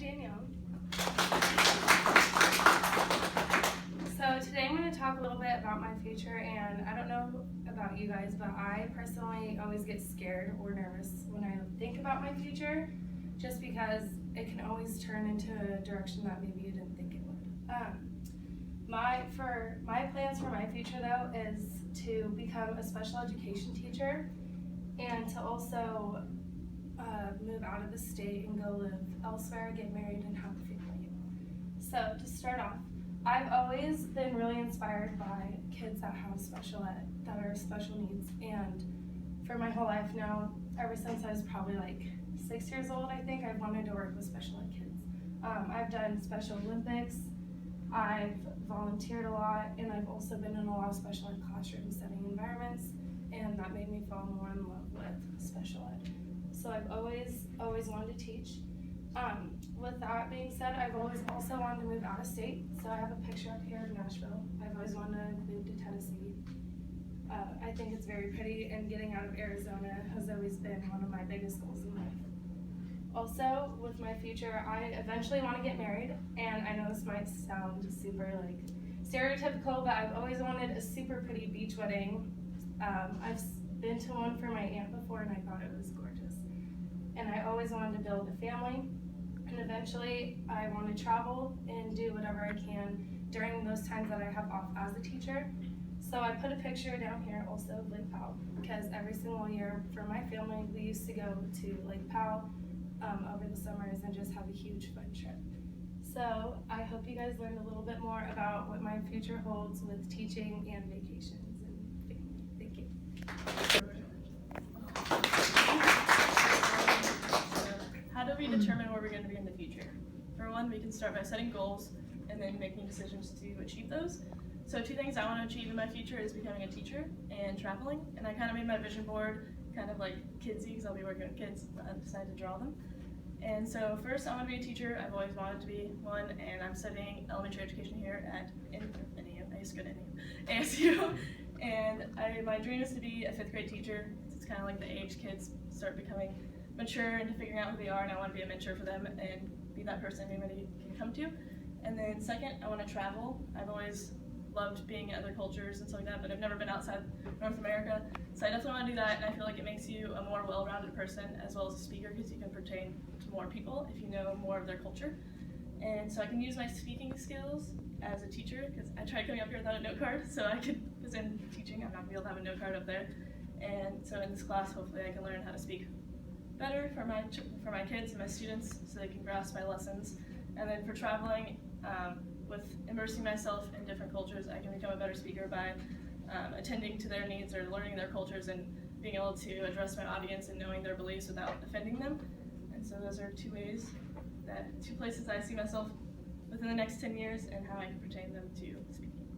Danielle. So today I'm going to talk a little bit about my future, and I don't know about you guys, but I personally always get scared or nervous when I think about my future, just because it can always turn into a direction that maybe you didn't think it would. My plans for my future though is to become a special education teacher and to also move out of the state and go live elsewhere, get married, and have a family. So to start off, I've always been really inspired by kids that have special ed, that are special needs, and for my whole life now, ever since I was probably like 6 years old, I think, I've wanted to work with special ed kids. I've done Special Olympics, I've volunteered a lot, and I've also been in a lot of special ed classroom setting environments, and that made me fall more in love with special ed. So I've always wanted to teach. With that being said, I've always also wanted to move out of state. So I have a picture up here of Nashville. I've always wanted to move to Tennessee. I think it's very pretty, and getting out of Arizona has always been one of my biggest goals in life. Also, with my future, I eventually want to get married, and I know this might sound super like stereotypical, but I've always wanted a super pretty beach wedding. I've been to one for my aunt before, and I thought it was gorgeous. And I always wanted to build a family, and eventually I want to travel and do whatever I can during those times that I have off as a teacher. So I put a picture down here also of Lake Powell, because every single year for my family we used to go to Lake Powell over the summers and just have a huge fun trip. So I hope you guys learned a little bit more about what my future holds with teaching and vacations and family. Thank you. How do we determine where we're going to be in the future? For one, we can start by setting goals and then making decisions to achieve those. So 2 things I want to achieve in my future is becoming a teacher and traveling. And I kind of made my vision board kind of like kidsy, because I'll be working with kids, but I decided to draw them. And so first, I want to be a teacher. I've always wanted to be one, and I'm studying elementary education here at NAU. I used to go to ASU. And my dream is to be a 5th grade teacher. It's kind of like the age kids start becoming mature and figuring out who they are, and I want to be a mentor for them and be that person anybody can come to. And then second, I want to travel. I've always loved being in other cultures and stuff like that, but I've never been outside North America. So I definitely want to do that, and I feel like it makes you a more well-rounded person as well as a speaker, because you can pertain to more people if you know more of their culture. And so I can use my speaking skills as a teacher, because I tried coming up here without a note card, so I could, because in teaching I'm not going to be able to have a note card up there. And so in this class, hopefully I can learn how to speak better for my kids and my students so they can grasp my lessons. And then for traveling, with immersing myself in different cultures, I can become a better speaker by attending to their needs or learning their cultures and being able to address my audience and knowing their beliefs without offending them. And so those are 2 places I see myself within the next 10 years and how I can pertain them to speaking.